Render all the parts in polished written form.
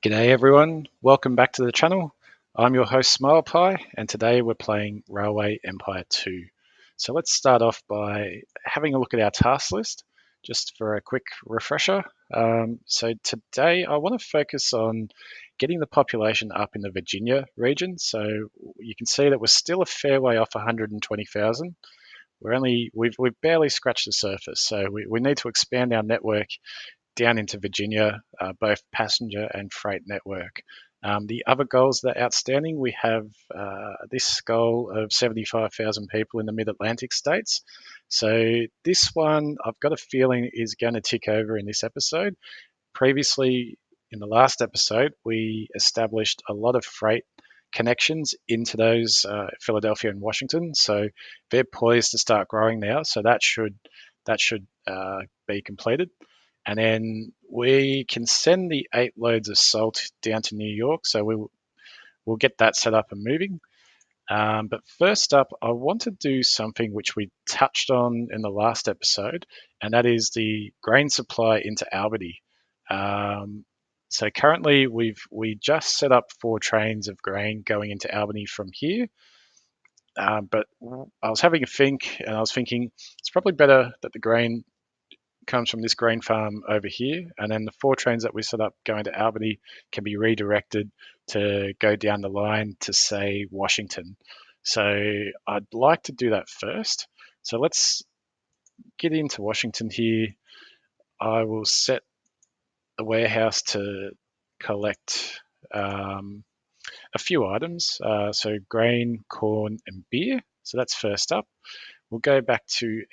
G'day everyone, welcome back to the channel. I'm your host SmilePie and today we're playing Railway Empire 2. So let's start off by having a look at our task list just for a quick refresher. So today I want to focus on getting the population up in the Virginia region. So you can see that we're still a fair way off 120,000. We've barely scratched the surface, so we need to expand our network down into Virginia, both passenger and freight network. The other goals that are outstanding, we have this goal of 75,000 people in the mid-Atlantic states. So this one, I've got a feeling is going to tick over in this episode. Previously, in the last episode, we established a lot of freight connections into those Philadelphia and Washington. So they're poised to start growing now. So that should be completed. And then we can send the 8 loads of salt down to New York. So we'll get that set up and moving. But first up, I want to do something which we touched on in the last episode, and that is the grain supply into Albany. So currently we just set up 4 trains of grain going into Albany from here. But I was having a think, and I was thinking it's probably better that the grain comes from this grain farm over here, and then the 4 trains that we set up going to Albany can be redirected to go down the line to, say, Washington. So I'd like to do that first. So let's get into Washington here. I will set the warehouse to collect a few items. So grain, corn, and beer. So that's first up. We'll go back to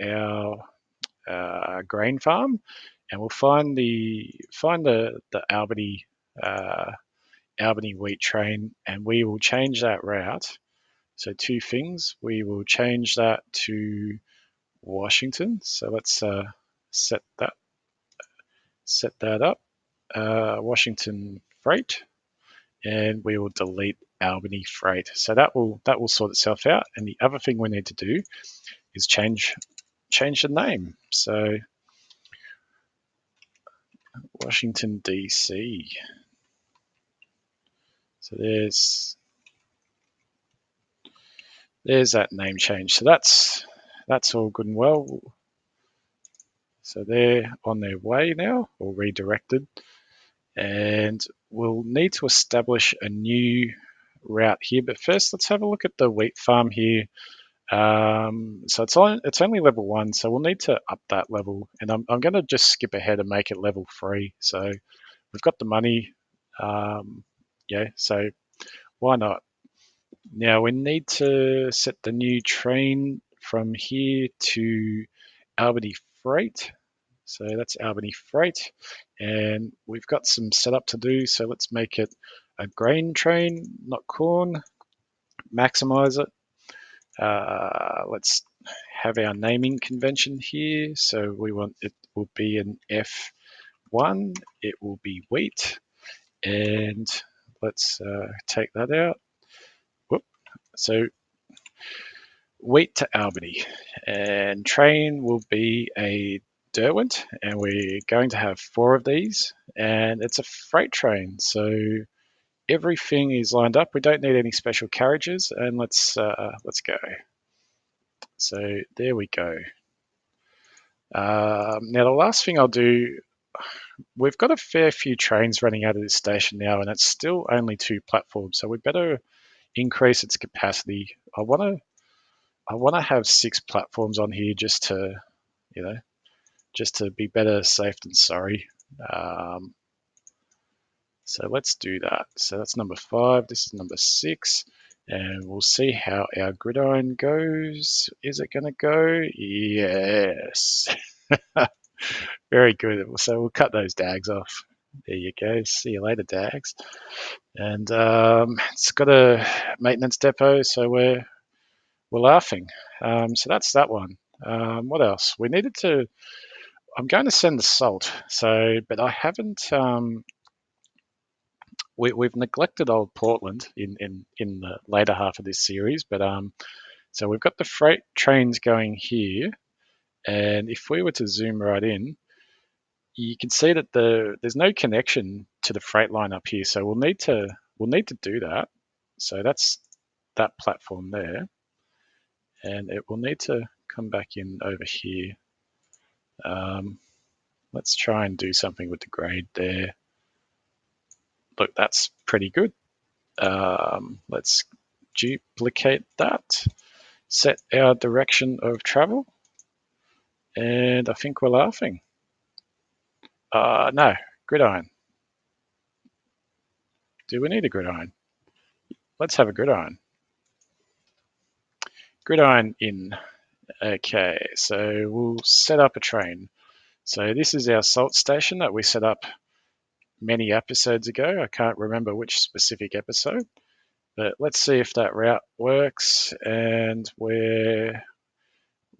our grain farm, and we'll find the Albany Albany wheat train, and we will change that route. So 2 things: we will change that to Washington. So let's set that up. Washington freight, and we will delete Albany freight. So that will sort itself out. And the other thing we need to do is change the name. So Washington DC. So there's that name change. So that's all good and well. So they're on their way now, or redirected, and we'll need to establish a new route here. But first, let's have a look at the wheat farm here. So it's only level 1, so we'll need to up that level, and I'm going to just skip ahead and make it level 3. So we've got the money, yeah. So why not? Now we need to set the new train from here to Albany Freight. So that's Albany Freight, and we've got some setup to do. So let's make it a grain train, not corn. Maximize it. Let's have our naming convention here. So we want it will be an F1. It will be wheat, and let's take that out. Whoop. So wheat to Albany, and train will be a Derwent, and we're going to have 4 of these, and it's a freight train, so everything is lined up. We don't need any special carriages, and let's go. So there we go. Now the last thing I'll do, we've got a fair few trains running out of this station now, and it's still only 2 platforms, so we better increase its capacity. I want to have 6 platforms on here just to, just to be better safe than sorry. So let's do that. So that's number 5. This is number 6. And we'll see how our gridiron goes. Is it going to go? Yes. Very good. So we'll cut those dags off. There you go. See you later, dags. And it's got a maintenance depot, so we're laughing. So that's that one. What else? We needed to. I'm going to send the salt. So, but I haven't. We've neglected old Portland in the later half of this series, but so we've got the freight trains going here, and if we were to zoom right in, you can see that there's no connection to the freight line up here, so we'll need to do that. So that's that platform there, and it will need to come back in over here. Let's try and do something with the grade there. Look, that's pretty good. Let's duplicate that, set our direction of travel, and I think we're laughing. No, gridiron. Do we need a gridiron? Let's have a gridiron. Gridiron in. Okay, so we'll set up a train. So this is our salt station that we set up many episodes ago. I can't remember which specific episode, but let's see if that route works, and we're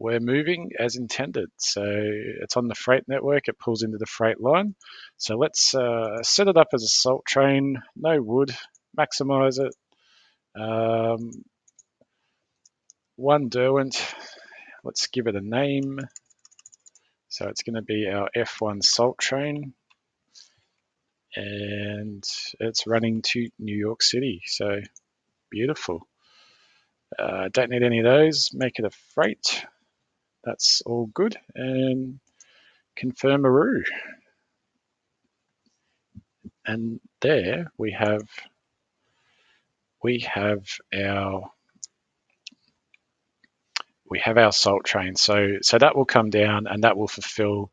moving as intended. So it's on the freight network, it pulls into the freight line. So let's set it up as a salt train, no wood, maximize it. One Derwent, let's give it a name. So it's going to be our F1 salt train, and it's running to New York City. So beautiful. Don't need any of those. Make it a freight. That's all good. And confirm Aru. And there we have our salt train. So that will come down and that will fulfill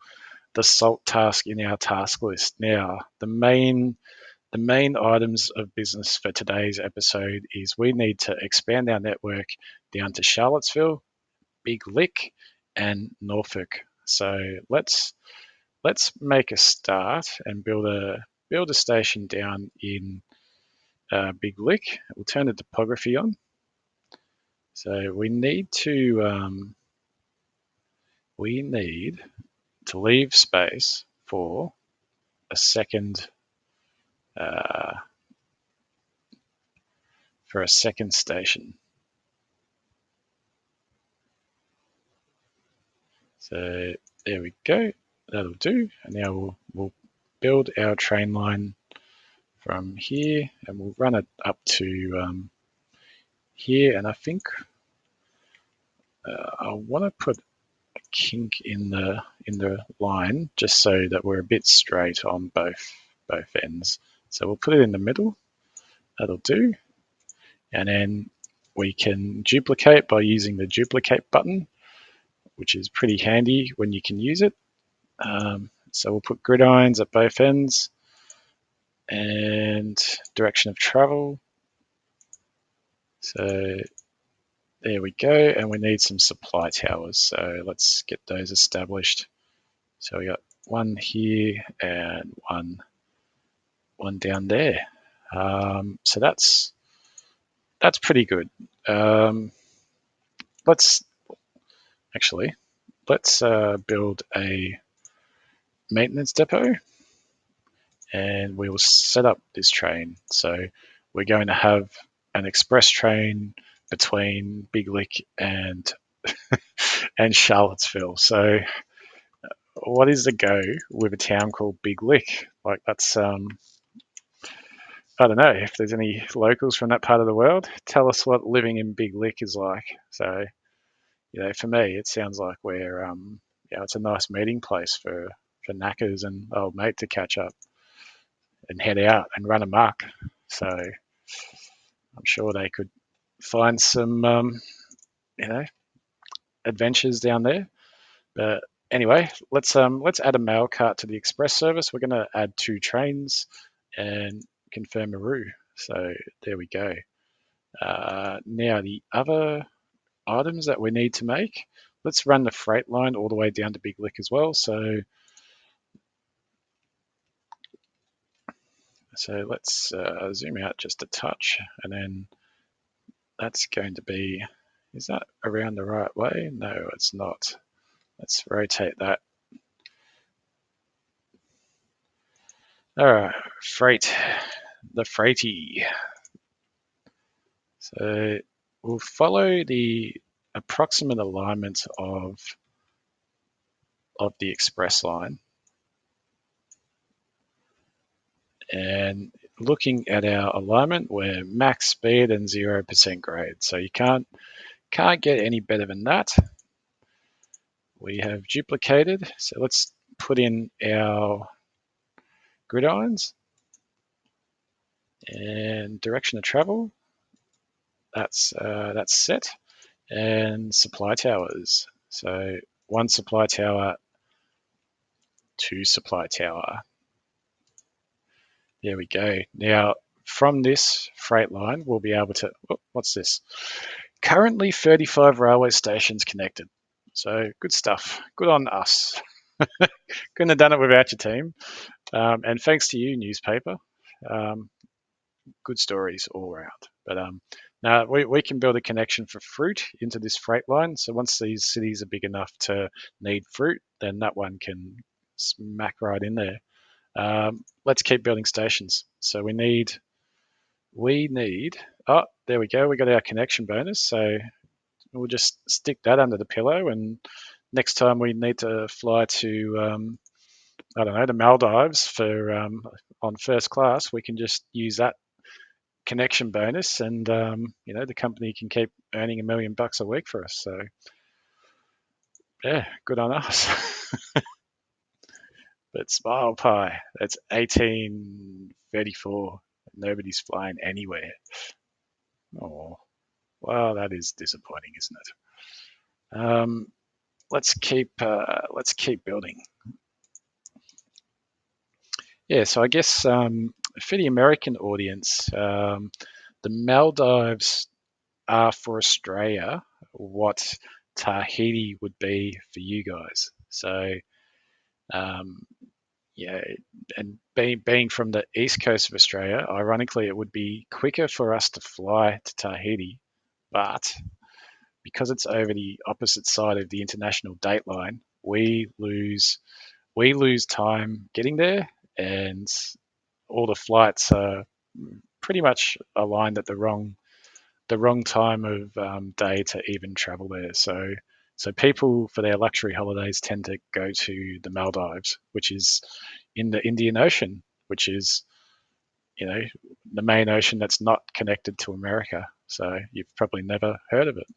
the salt task in our task list. Now, the main items of business for today's episode is we need to expand our network down to Charlottesville, Big Lick, and Norfolk. So let's make a start and build a station down in Big Lick. We'll turn the topography on. So we need to leave space for a second station. So there we go. That'll do. And now we'll build our train line from here, and we'll run it up to here. And I think I want to put a kink in the line just so that we're a bit straight on both ends. So we'll put it in the middle. That'll do. And then we can duplicate by using the duplicate button, which is pretty handy when you can use it. So we'll put gridirons at both ends and direction of travel. So there we go, and we need some supply towers. So let's get those established. So we got one here and one down there. So that's pretty good. Let's build a maintenance depot, and we will set up this train. So we're going to have an express train between Big Lick and Charlottesville. So what is the go with a town called Big Lick? Like, that's I don't know if there's any locals from that part of the world. Tell us what living in Big Lick is like. So, for me, it sounds like we're it's a nice meeting place for knackers and old mate to catch up and head out and run amok. So I'm sure they could find some adventures down there. But anyway, let's add a mail cart to the express service. We're going to add 2 trains and confirm Aru. So there we go. Now the other items that we need to make. Let's run the freight line all the way down to Big Lick as well. So let's zoom out just a touch, and then that's going to be, is that around the right way? No, it's not. Let's rotate that. All right, the freighty. So we'll follow the approximate alignment of the express line. And looking at our alignment, we're max speed and 0% grade. So you can't get any better than that. We have duplicated. So let's put in our gridirons and direction of travel. That's set. And supply towers. So one supply tower, two supply tower. There we go. Now, from this freight line, we'll be able to, oh, what's this? Currently 35 railway stations connected. So good stuff. Good on us. Couldn't have done it without your team. And thanks to you, newspaper. Um, good stories all around. But now we can build a connection for fruit into this freight line. So once these cities are big enough to need fruit, then that one can smack right in there. Let's keep building stations. So we need, oh, there we go. We got our connection bonus. So we'll just stick that under the pillow. And next time we need to fly to, I don't know, the Maldives for on first class, we can just use that connection bonus, and the company can keep earning $1 million a week for us. So yeah, good on us. But Smile Pie, that's 1834. Nobody's flying anywhere. Oh, well, that is disappointing, isn't it? Let's keep building. Yeah, so I guess for the American audience, the Maldives are for Australia what Tahiti would be for you guys. So um, yeah, and being from the east coast of Australia, ironically, it would be quicker for us to fly to Tahiti, but because it's over the opposite side of the international date line, we lose time getting there, and all the flights are pretty much aligned at the wrong time of day to even travel there. So people for their luxury holidays tend to go to the Maldives, which is in the Indian Ocean, which is the main ocean that's not connected to America. So you've probably never heard of it.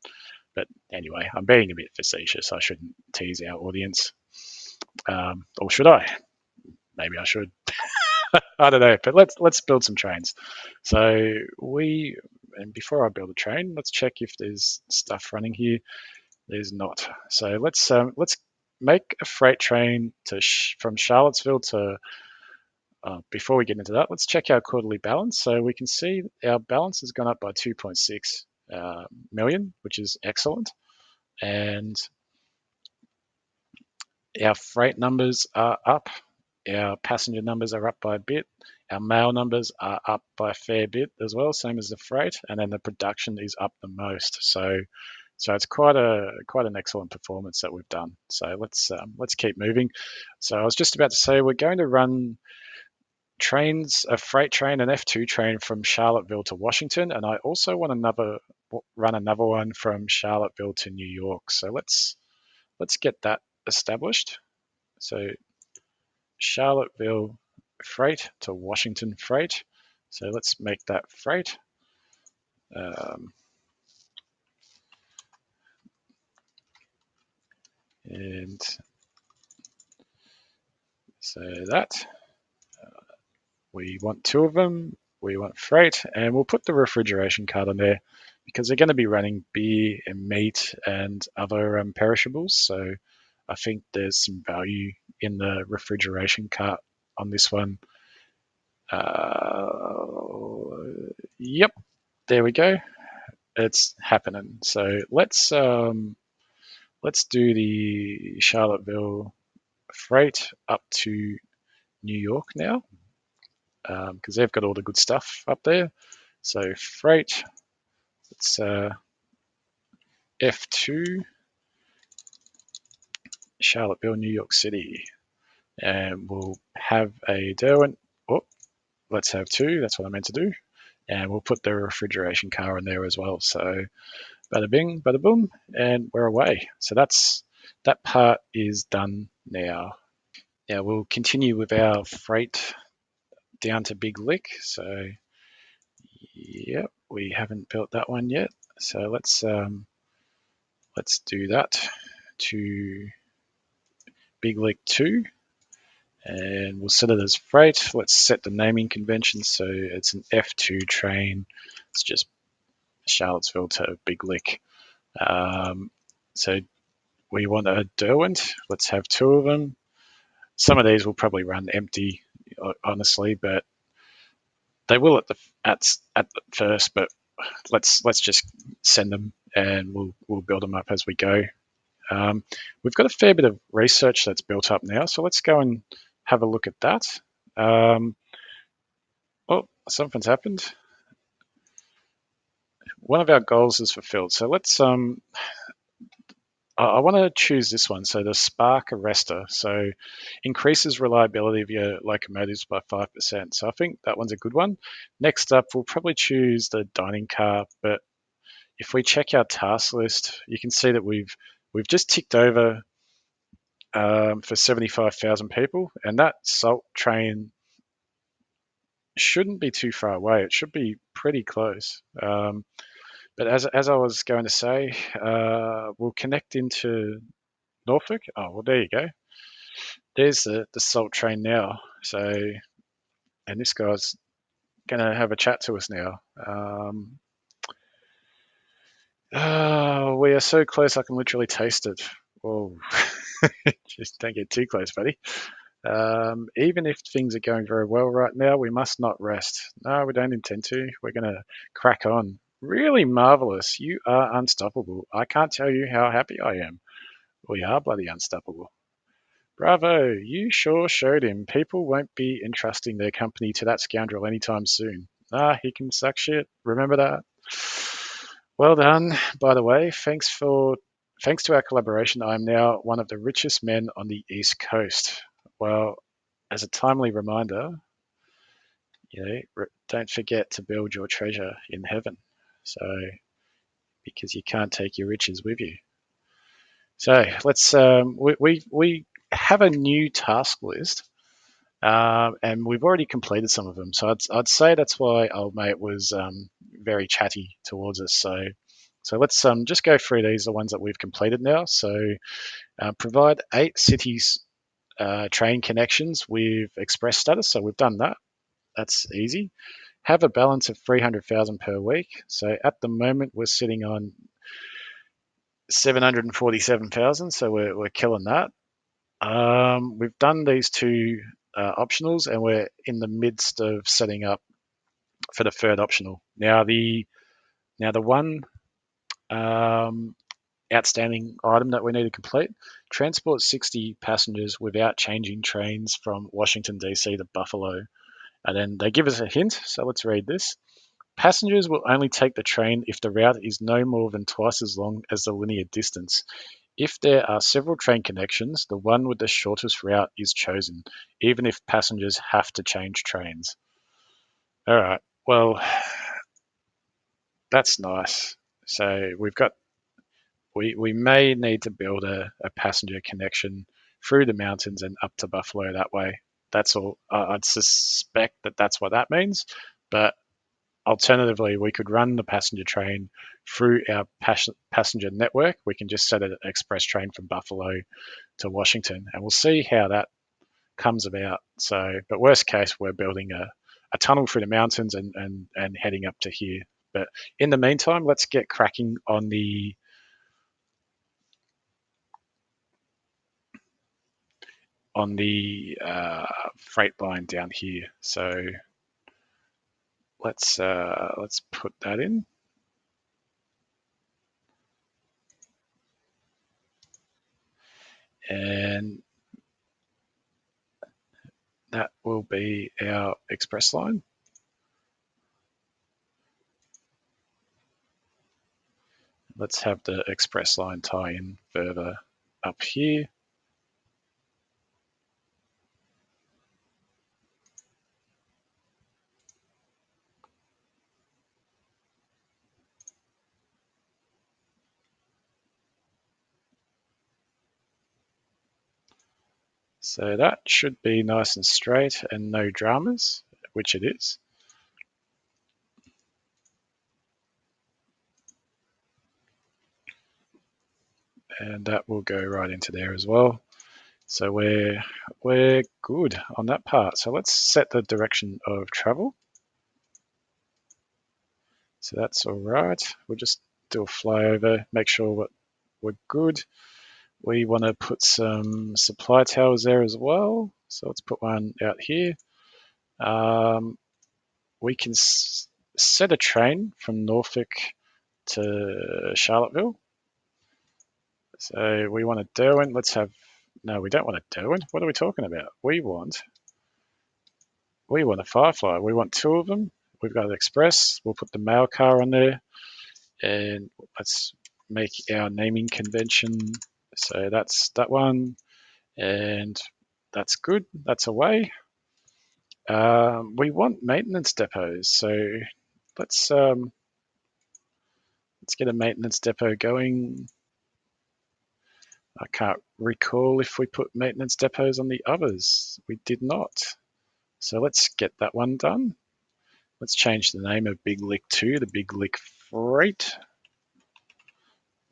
But anyway, I'm being a bit facetious. I shouldn't tease our audience, or should I? Maybe I should. I don't know. But let's build some trains. So and before I build a train, let's check if there's stuff running here. There's not. So let's make a freight train from Charlottesville to. Before we get into that, let's check our quarterly balance. So we can see our balance has gone up by 2.6 million, which is excellent. And our freight numbers are up. Our passenger numbers are up by a bit. Our mail numbers are up by a fair bit as well, same as the freight. And then the production is up the most. So it's quite an excellent performance that we've done. So let's keep moving. So I was just about to say we're going to run trains, a freight train, an F2 train from Charlottesville to Washington, and I also want run another one from Charlottesville to New York. So let's get that established. So Charlottesville freight to Washington freight. So let's make that freight. And so that we want two of them. We want freight, and we'll put the refrigeration card on there because they're going to be running beer and meat and other perishables. So I think there's some value in the refrigeration cart on this one. Yep, there we go. It's happening. So let's do the Charlottesville freight up to New York now, because they've got all the good stuff up there. So freight, it's F2 Charlottesville, New York City, and we'll have a Derwent. Oh, let's have two. That's what I meant to do, and we'll put the refrigeration car in there as well. So bada bing, bada boom, and we're away. So that part is done now. Now we'll continue with our freight down to Big Lick. So, yep, we haven't built that one yet. So let's do that to Big Lick 2. And we'll set it as freight. Let's set the naming convention. So it's an F2 train. It's just Charlottesville to Big Lick. So we want a Derwent. Let's have 2 of them. Some of these will probably run empty, honestly, but they will at the first. But let's just send them, and we'll build them up as we go. We've got a fair bit of research that's built up now, so let's go and have a look at that. Oh, something's happened. One of our goals is fulfilled. So let's I want to choose this one. So the Spark Arrestor. So increases reliability of your locomotives by 5%. So I think that one's a good one. Next up, we'll probably choose the dining car. But if we check our task list, you can see that we've just ticked over for 75,000 people, and that salt train shouldn't be too far away. It should be pretty close. But as I was going to say, we'll connect into Norfolk. Oh, well, there you go. There's the salt train now. So, and this guy's going to have a chat to us now. Oh, we are so close, I can literally taste it. Whoa. Just don't get too close, buddy. Even if things are going very well right now, we must not rest. No, we don't intend to. We're going to crack on. Really marvelous. You are unstoppable. I can't tell you how happy I am. We are bloody unstoppable. Bravo, you sure showed him. People won't be entrusting their company to that scoundrel anytime soon. Ah, he can suck shit. Remember that? Well done. By the way, thanks to our collaboration, I am now one of the richest men on the East Coast. Well, as a timely reminder, don't forget to build your treasure in heaven. So, because you can't take your riches with you. So let's we have a new task list, and we've already completed some of them. So I'd say that's why old mate was very chatty towards us. So let's just go through these, the ones that we've completed now. So provide 8 cities train connections with express status. So we've done that. That's easy. Have a balance of 300,000 per week. So at the moment we're sitting on 747,000. So we're killing that. We've done these 2 optionals, and we're in the midst of setting up for the 3rd optional. Now the one outstanding item that we need to complete: transport 60 passengers without changing trains from Washington DC to Buffalo. And then they give us a hint. So let's read this. Passengers will only take the train if the route is no more than twice as long as the linear distance. If there are several train connections, the one with the shortest route is chosen, even if passengers have to change trains. All right, well, that's nice. So we may need to build a passenger connection through the mountains and up to Buffalo that way. That's all. I'd suspect that that's what that means. But alternatively, we could run the passenger train through our passenger network. We can just set an express train from Buffalo to Washington, and we'll see how that comes about. So, but worst case, we're building a tunnel through the mountains and heading up to here. But in the meantime, let's get cracking on the freight line down here. So let's put that in. And that will be our express line. Let's have the express line tie in further up here. So that should be nice and straight and no dramas. which it is. And that will go right into there as well. So we're good on that part. So let's set the direction of travel. So that's all right. We'll just do a flyover, make sure we're good. We want to put some supply towers there as well. So let's put one out here. We can set a train from Norfolk to Charlottesville. So we want a Derwent. No, we don't want a Derwent. What are we talking about? We want a Firefly. We want two of them. We've got an Express. We'll put the mail car on there, and let's make our naming convention. So that's that one, and that's good. That's away. We want maintenance depots, so let's get a maintenance depot going. I can't recall if we put maintenance depots on the others. We did not. So let's get that one done. Let's change the name of Big Lick 2 to Big Lick Freight.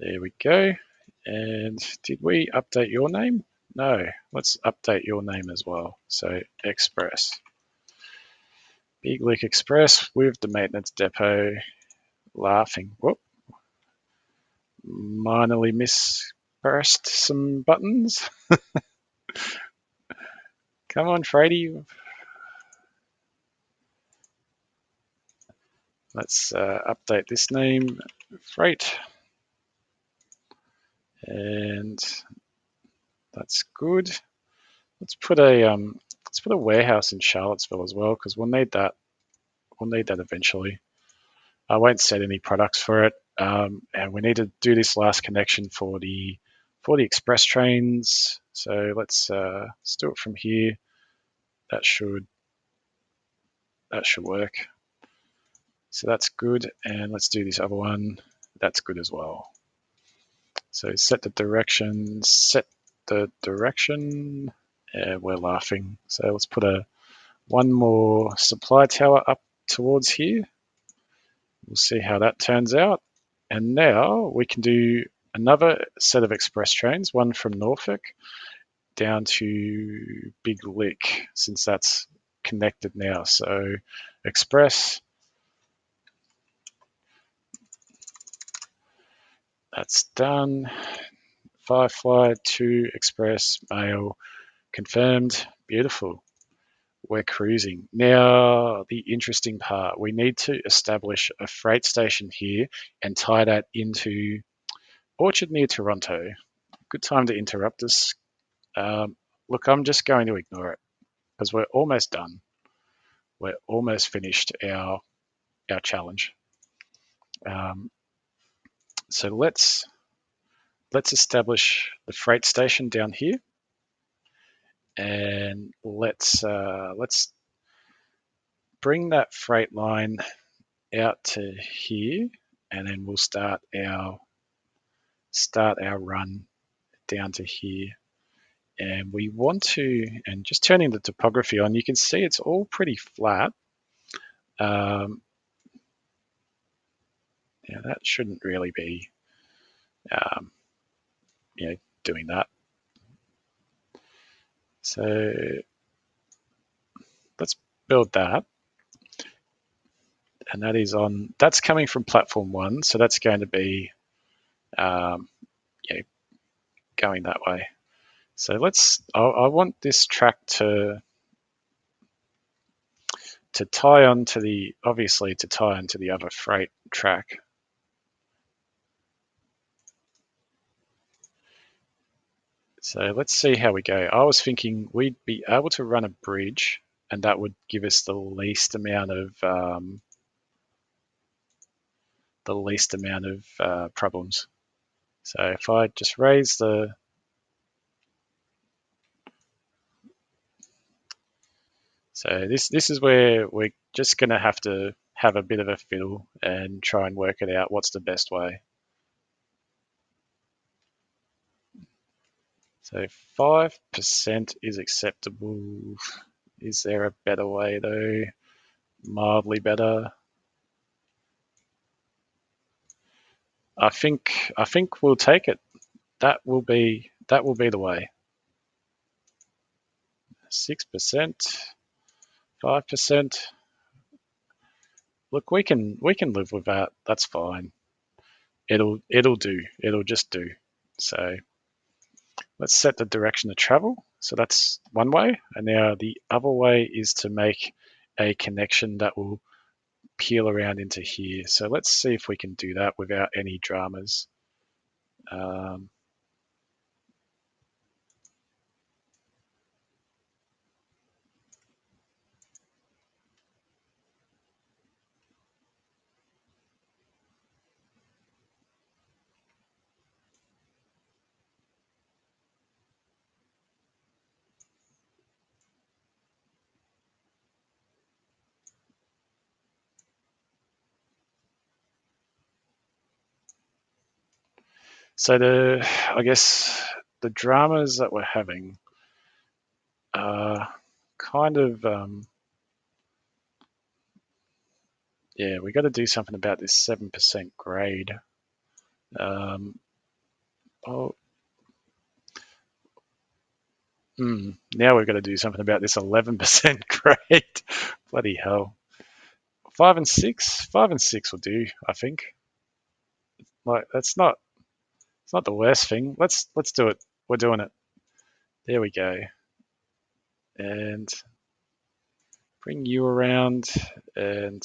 There we go. And did we update your name? No. Let's update your name as well. So Express. Big Lick Express with the maintenance depot. Laughing. Whoop. Minorly mispressed some buttons. Come on, Freighty. Let's update this name, Freight. And that's good. Let's put a warehouse in Charlottesville as well, because we'll need that. We'll need that eventually. I won't set any products for it, and we need to do this last connection for the express trains. So let's do it from here. That should work. So that's good, and let's do this other one. That's good as well. So set the direction. We're laughing. So let's put one more supply tower up towards here. We'll see how that turns out. And now we can do another set of express trains, one from Norfolk down to Big Lick, since that's connected now. So express, that's done. Firefly to express, mail, confirmed. Beautiful. We're cruising. Now, the interesting part, we need to establish a freight station here and tie that into Orchard near Toronto. Good time to interrupt us. Look, I'm just going to ignore it because we're almost done. We're almost finished our challenge. So let's establish the freight station down here, and let's bring that freight line out to here, and then we'll start our run down to here. And we want to, and just turning the topography on, you can see it's all pretty flat. Yeah, that shouldn't really be, doing that. So let's build that. And that's coming from platform 1. So that's going to be, going that way. So I want this track to tie onto the other freight track. So let's see how we go. I was thinking we'd be able to run a bridge, and that would give us the least amount of problems. So if I just raise the So this is where we're just going to have a bit of a fiddle and try and work it out what's the best way. So 5% is acceptable. Is there a better way though? mildly better. I think we'll take it. That will be the way. 6%, 5%. Look, we can live with that. That's fine. It'll do. It'll just do. So let's set the direction of travel. So that's one way. And now the other way is to make a connection that will peel around into here. So let's see if we can do that without any dramas. Um, so I guess the dramas that we're having are kind of, yeah, we got to do something about this 7% grade. Um, oh, now we've got to do something about this 11% grade. Bloody hell. 5 and 6 will do, I think. Like it's not the worst thing. Let's do it. We're doing it. There we go. And bring you around and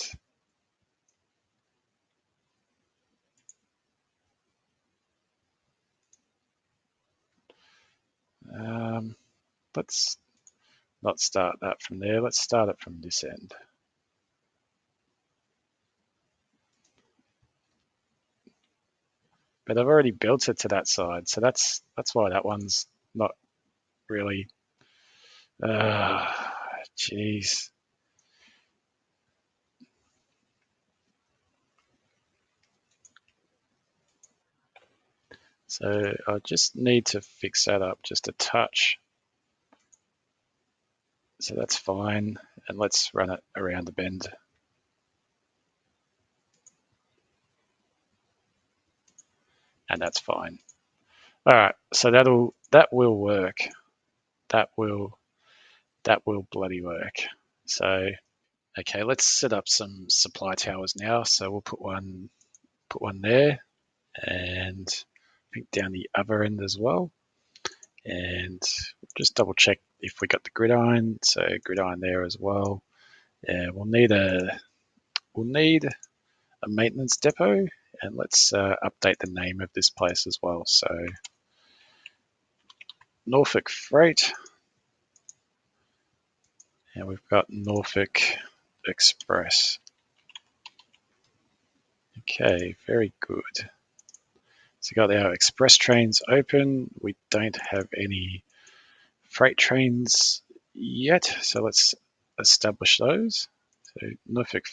um, let's not start that from there. Let's start it from this end. But I've already built it to that side, so that's why that one's not really. Jeez. So I just need to fix that up just a touch. So that's fine. And let's run it around the bend. And that's fine. All right, so that will work. That will bloody work. So okay, let's set up some supply towers now. So we'll put one there, and I think down the other end as well. And just double check if we got the gridiron. So gridiron there as well. Yeah, we'll need a maintenance depot, and let's update the name of this place as well. So Norfolk Freight, and we've got Norfolk Express. Okay, very good. So we got our express trains open. We don't have any freight trains yet, so let's establish those. So Norfolk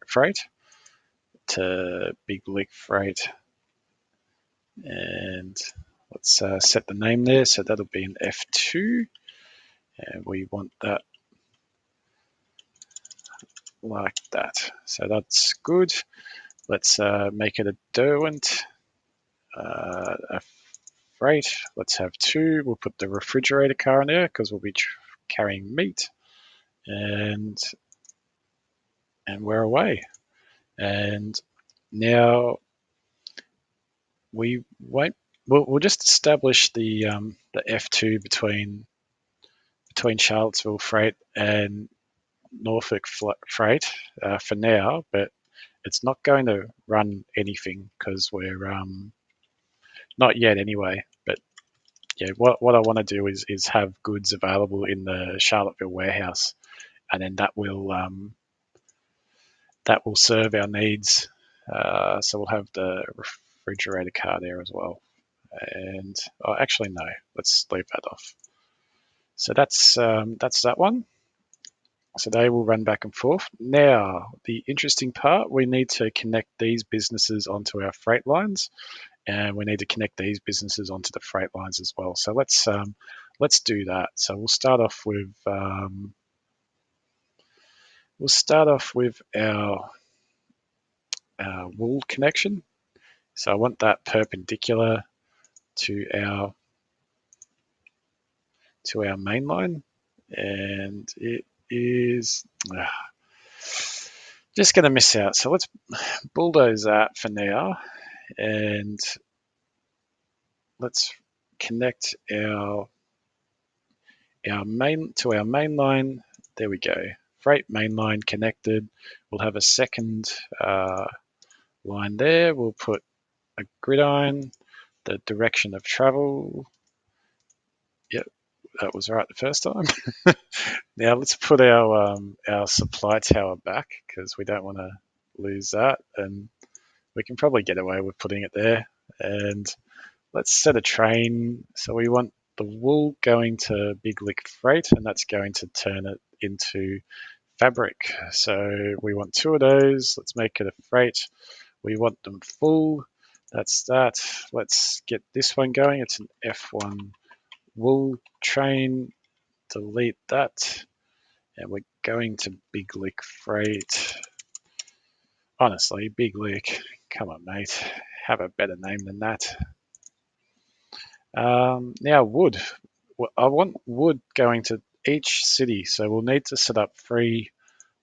Freight to Big Lick Freight, and let's set the name there. So that'll be an F2, and we want that like that. So that's good. Let's make it a Derwent, a freight. Let's have two. We'll put the refrigerator car in there because we'll be carrying meat, and we're away. And now we won't. We'll just establish the F2 between Charlottesville Freight and Norfolk Freight for now, but it's not going to run anything because we're not yet anyway. But yeah, what I want to do is have goods available in the Charlottesville warehouse, and then that will serve our needs. So we'll have the refrigerator car there as well. And actually no, let's leave that off. So that's that one. So they will run back and forth. Now, the interesting part, we need to connect these businesses onto our freight lines, and we need to connect these businesses onto the freight lines as well. So let's do that. So we'll start off with We'll start off with our wool connection. So I want that perpendicular to our main line, and it is just going to miss out. So let's bulldoze that for now, and let's connect our main to our main line. There we go. Freight main line connected. We'll have a second line there. We'll put a gridiron, the direction of travel. Yep, that was right the first time. Now let's put our supply tower back because we don't want to lose that, and we can probably get away with putting it there. And let's set a train. So we want the wool going to Big Lick Freight, and that's going to turn it into fabric. So we want two of those. Let's make it a freight. We want them full. That's that. Let's get this one going. It's an F1 wool train. Delete that. And we're going to Big Lick Freight. Honestly, Big Lick. Come on, mate. Have a better name than that. Now, wood. I want wood going to each city, so we'll need to set up 3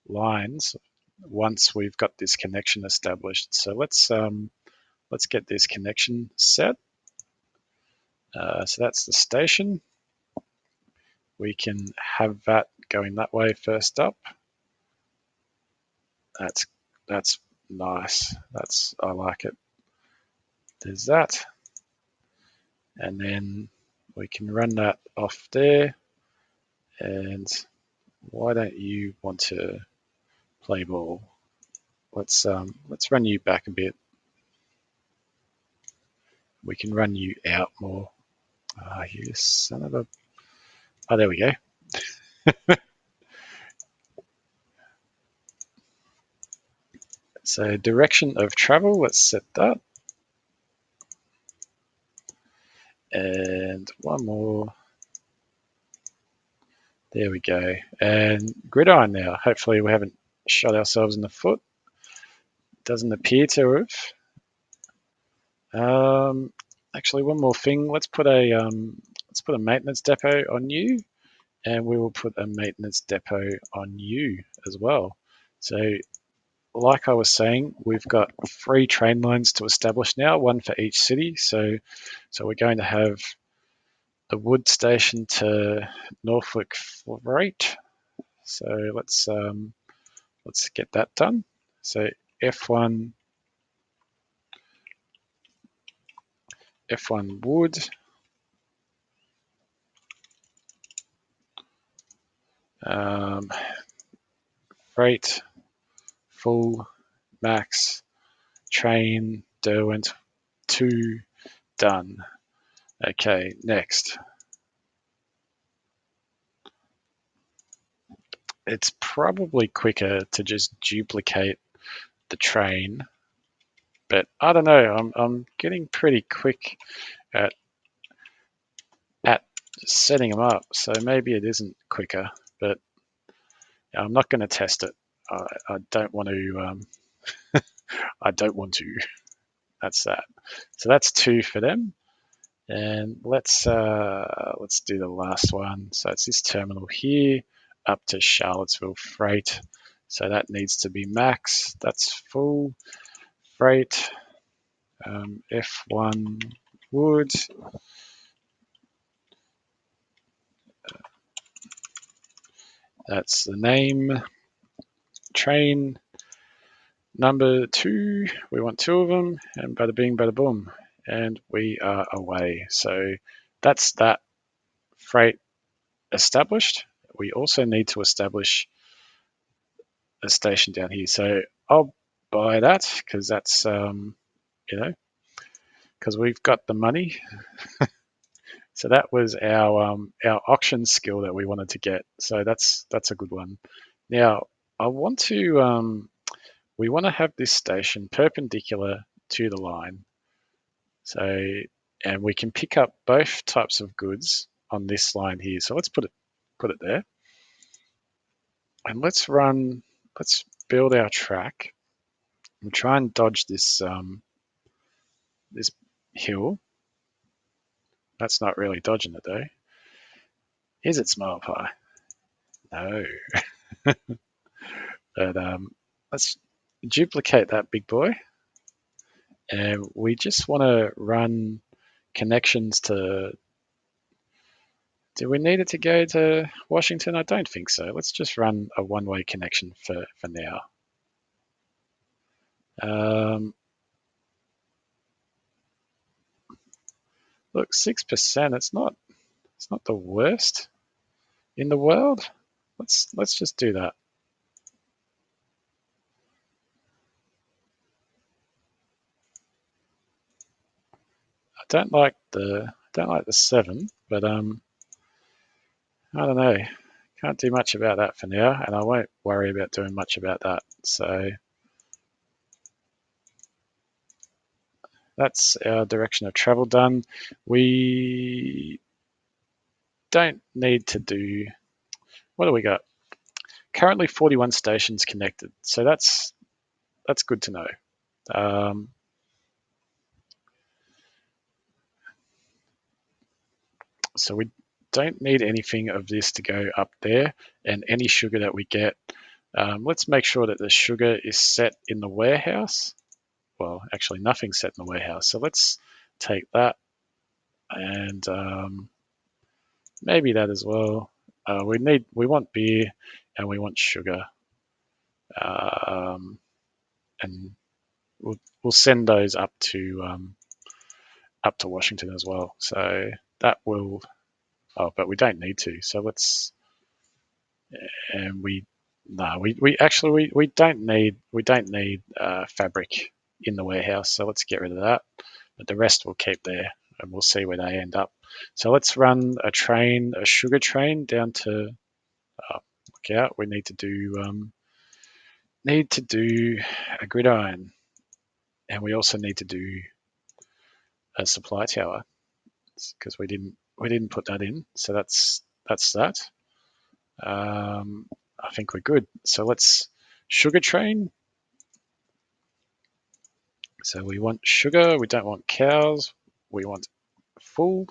lines once we've got this connection established. So let's get this connection set. So that's the station. We can have that going that way first up. That's nice. I like it. There's that. And then we can run that off there. And why don't you want to play ball? Let's run you back a bit. We can run you out more. You son of a... Oh, there we go. So direction of travel, let's set that. And one more. There we go. And gridiron now. Hopefully we haven't shot ourselves in the foot. Doesn't appear to have. Actually, one more thing. Let's put a maintenance depot on you, and we will put a maintenance depot on you as well. So, like I was saying, we've got 3 train lines to establish now, 1 for each city. So we're going to have the wood station to Norfolk Freight. So let's get that done. So F1 wood. Freight full max train Derwent 2 done. Okay, next. It's probably quicker to just duplicate the train, but I don't know. I'm getting pretty quick at setting them up, so maybe it isn't quicker. But I'm not going to test it. I don't want to. I don't want to. That's that. So that's 2 for them. And let's do the last one. So it's this terminal here up to Charlottesville Freight. So that needs to be max. That's full freight. F1 wood. That's the name. Train number 2. We want 2 of them, and bada bing, bada boom, and we are away. So that's that freight established. We also need to establish a station down here. So I'll buy that because that's because we've got the money. So that was our auction skill that we wanted to get. So that's a good one. Now I want to we want to have this station perpendicular to the line. So and we can pick up both types of goods on this line here. So let's put it there. And let's run let's build our track. We'll try and dodge this this hill. That's not really dodging it though. Is it, Smile Pie? No. But let's duplicate that big boy. And we just want to run connections to. Do we need it to go to Washington? I don't think so. Let's just run a one-way connection for now. Look, 6%. It's not the worst in the world. Let's just do that. I don't like the 7, but I don't know. Can't do much about that for now, and I won't worry about doing much about that. So that's our direction of travel done. We don't need to do. What do we got? Currently 41 stations connected, so that's good to know. So we don't need anything of this to go up there, and any sugar that we get, let's make sure that the sugar is set in the warehouse. Well, actually nothing's set in the warehouse, so let's take that and maybe that as well. We want beer and we want sugar, and we'll send those up to Washington as well. So that will. Oh, but we don't need to. So let's. And we actually we don't need fabric in the warehouse. So let's get rid of that. But the rest we'll keep there, and we'll see where they end up. So let's run a sugar train down to. Look out! We need to do a gridiron, and we also need to do a supply tower because we didn't put that in. So that's that. I think we're good. So let's sugar train. So we want sugar. We don't want cows. We want full.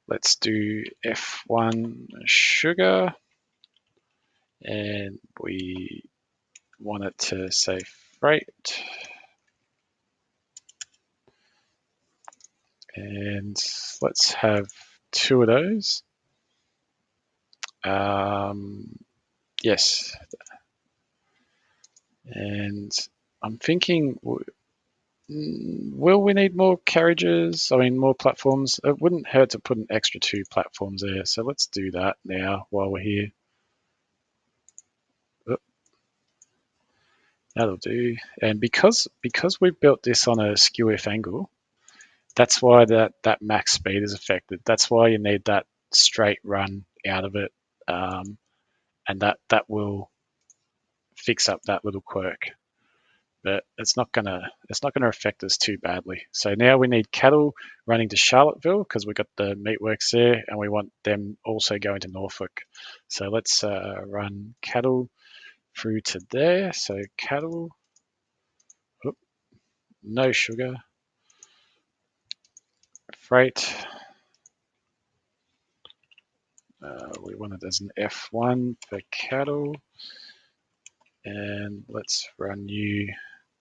Let's do F1 sugar. And we want it to say freight. And let's have 2 of those. Yes. And I'm thinking, will we need more carriages? I mean, more platforms? It wouldn't hurt to put an extra 2 platforms there. So let's do that now while we're here. Oh, that'll do. And because we built this on a skew if angle, that's why that max speed is affected. That's why you need that straight run out of it. And that will fix up that little quirk. But it's not gonna affect us too badly. So now we need cattle running to Charlottesville because we got the meatworks there, and we want them also going to Norfolk. So let's run cattle through to there. So cattle, no sugar, freight. We want it as an F1 for cattle, and let's run you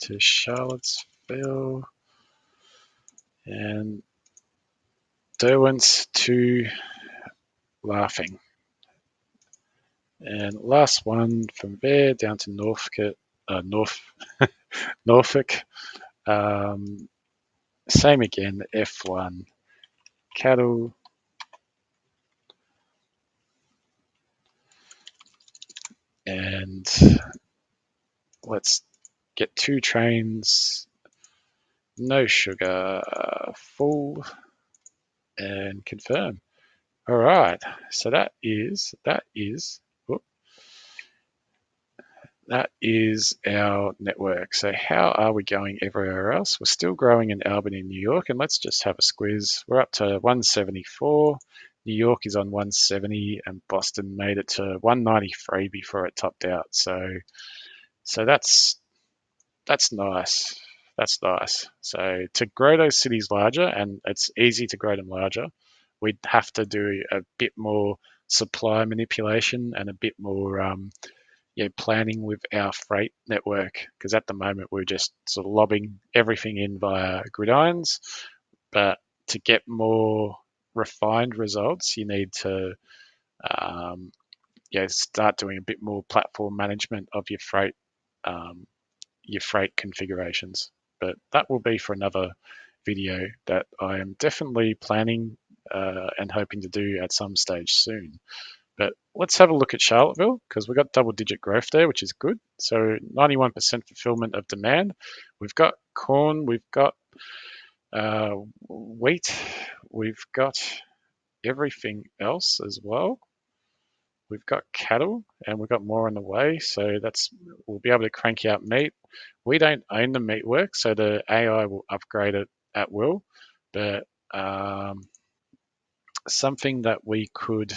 to Charlottesville and Derwent's to Laughing. And last one from there down to Norfolk. Same again, F1 cattle. And let's get 2 trains, no sugar, full, and confirm. All right, so that is our network. So how are we going everywhere else? We're still growing in Albany, New York, and let's just have a squiz. We're up to 174. New York is on 170, and Boston made it to 193 before it topped out. So that's nice. That's nice. So to grow those cities larger, and it's easy to grow them larger, we'd have to do a bit more supply manipulation and a bit more planning with our freight network. Because at the moment we're just sort of lobbing everything in via gridirons, but to get more refined results, you need to um, start doing a bit more platform management of um, your freight configurations. But that will be for another video that I am definitely planning and hoping to do at some stage soon. But let's have a look at Charlottesville because we've got double digit growth there, which is good. So 91% fulfillment of demand. We've got corn, we've got wheat, we've got everything else as well. We've got cattle and we've got more on the way. So we'll be able to crank out meat. We don't own the meat work, so the AI will upgrade it at will. But something that we could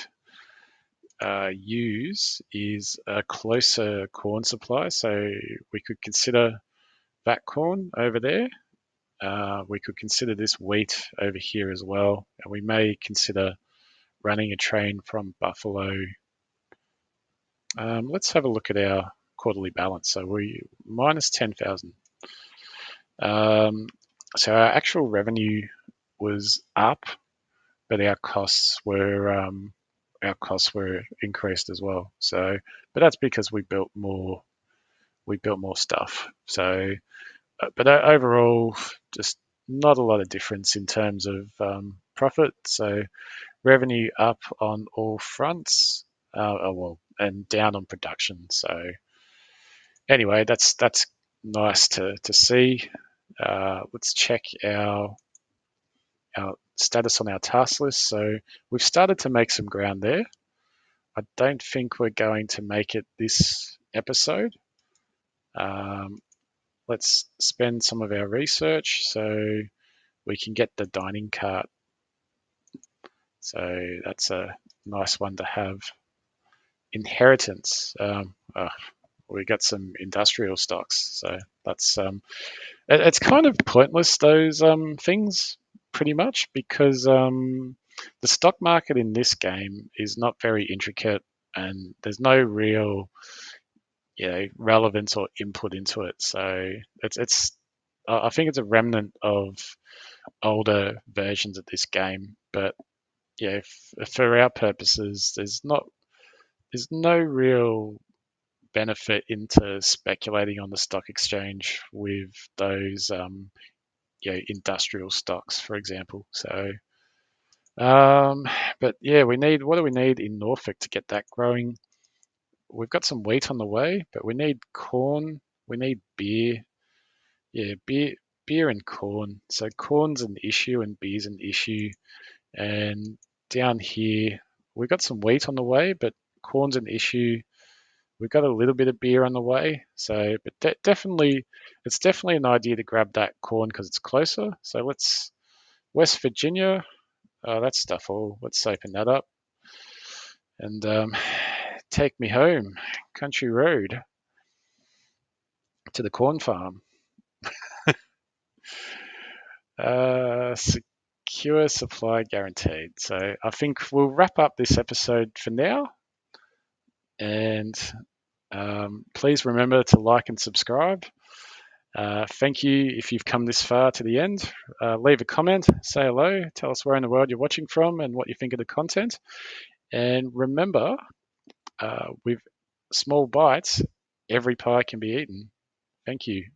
use is a closer corn supply. So we could consider that corn over there. We could consider this wheat over here as well. And we may consider running a train from Buffalo. Let's have a look at our quarterly balance. So we minus 10,000. So our actual revenue was up, but our costs were increased as well. So, but that's because we built more stuff. So, but overall, just not a lot of difference in terms of profit. So revenue up on all fronts, and down on production. So anyway, that's nice to see. Let's check our status on our task list. So we've started to make some ground there. I don't think we're going to make it this episode. Let's spend some of our research so we can get the dining cart. So that's a nice one to have. Inheritance. We got some industrial stocks. So that's it's kind of pointless, those things, pretty much, because the stock market in this game is not very intricate and there's no real relevance or input into it. So it's I think it's a remnant of older versions of this game. But yeah, for our purposes, there's no real benefit into speculating on the stock exchange with those industrial stocks, for example. So, but yeah, what do we need in Norfolk to get that growing? We've got some wheat on the way, but we need corn. We need beer. Yeah, beer and corn. So corn's an issue and beer's an issue. And down here, we've got some wheat on the way, but corn's an issue. We've got a little bit of beer on the way. So, but definitely, it's definitely an idea to grab that corn because it's closer. So let's West Virginia. That's stuff all. Let's open that up and take me home, country road to the corn farm. Secure supply guaranteed. So I think we'll wrap up this episode for now. And please remember to like and subscribe. Thank you if you've come this far to the end. Leave a comment, say hello, tell us where in the world you're watching from and what you think of the content. And remember, with small bites, every pie can be eaten. Thank you.